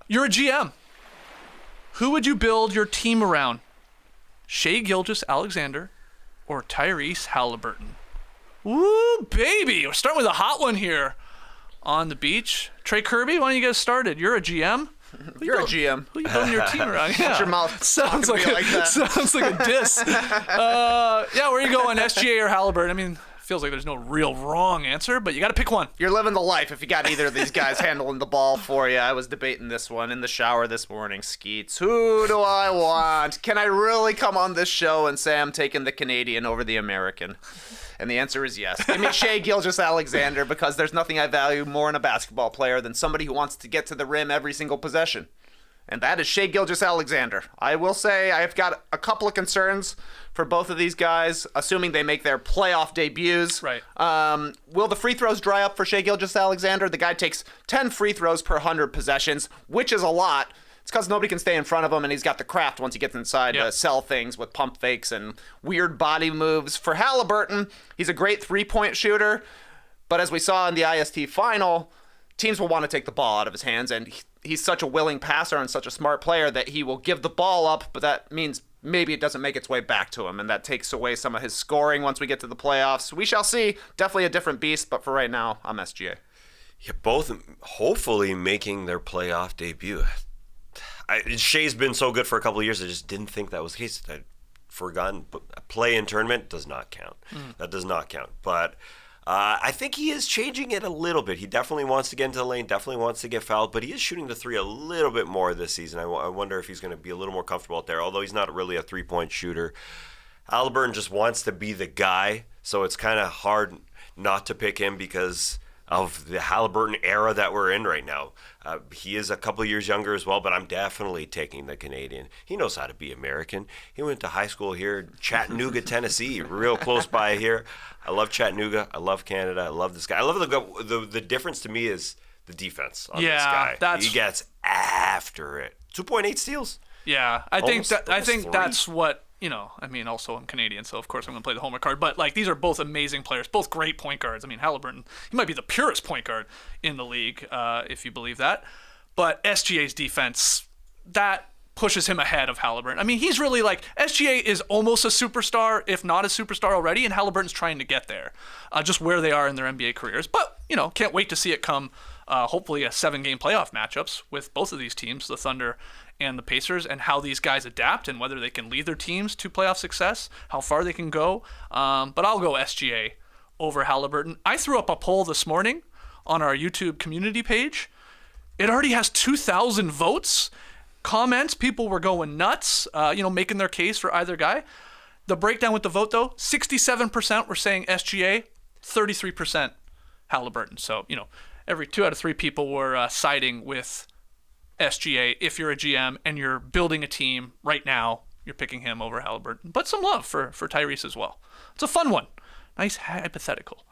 You're a GM. Who would you build your team around? Shai Gilgeous-Alexander or Tyrese Haliburton? Woo, baby. We're starting with a hot one here on the beach. Trey Kirby, why don't you get us started? You're a GM. You're a GM. Who you building your team around? Yeah. What's your mouth sounds like that? Sounds like a diss. Yeah, where are you going, SGA or Haliburton? I mean, feels like there's no real wrong answer, but you got to pick one. You're living the life if you got either of these guys handling the ball for you. I was debating this one in the shower this morning. Skeets, who do I want? Can I really come on this show and say I'm taking the Canadian over the American? And the answer is yes. Give me Shai Gilgeous-Alexander because there's nothing I value more in a basketball player than somebody who wants to get to the rim every single possession. And that is Shai Gilgeous-Alexander. I will say I've got a couple of concerns for both of these guys, assuming they make their playoff debuts. Right. Will the free throws dry up for Shai Gilgeous-Alexander? The guy takes 10 free throws per 100 possessions, which is a lot. It's because nobody can stay in front of him, and he's got the craft once he gets inside to sell things with pump fakes and weird body moves. For Haliburton, he's a great three-point shooter, but as we saw in the IST final, teams will want to take the ball out of his hands, and he's such a willing passer and such a smart player that he will give the ball up, but that means maybe it doesn't make its way back to him, and that takes away some of his scoring once we get to the playoffs. We shall see. Definitely a different beast, but for right now, I'm SGA. Yeah, both hopefully making their playoff debut. Shai's been so good for a couple of years, I just didn't think that was the case. I'd forgotten. Play in tournament does not count. That does not count. But I think he is changing it a little bit. He definitely wants to get into the lane, definitely wants to get fouled, but he is shooting the three a little bit more this season. I wonder if he's going to be a little more comfortable out there, although he's not really a three-point shooter. Haliburton just wants to be the guy, so it's kind of hard not to pick him because of the Haliburton era that we're in right now. He is a couple years younger as well, but I'm definitely taking the Canadian. He knows how to be American. He went to high school here, Chattanooga, Tennessee, real close by here. I love Chattanooga. I love Canada. I love this guy. I love the difference to me is the defense on this guy. He gets after it. 2.8 steals. Yeah, I think that's what, I mean, also I'm Canadian, so of course I'm going to play the homer card. But, these are both amazing players, both great point guards. I mean, Haliburton, he might be the purest point guard in the league, if you believe that. But SGA's defense, that pushes him ahead of Haliburton. I mean, he's really SGA is almost a superstar, if not a superstar already, and Haliburton's trying to get there, just where they are in their NBA careers. But, can't wait to see it come, hopefully a 7-game playoff matchups with both of these teams, the Thunder and the Pacers, and how these guys adapt and whether they can lead their teams to playoff success, how far they can go. But I'll go SGA over Haliburton. I threw up a poll this morning on our YouTube community page. It already has 2,000 votes. Comments, people were going nuts, making their case for either guy. The breakdown with the vote, though, 67% were saying SGA, 33% Haliburton. So, every 2 out of 3 people were siding with SGA. If you're a GM and you're building a team right now, you're picking him over Haliburton. But some love for Tyrese as well. It's a fun one. Nice hypothetical.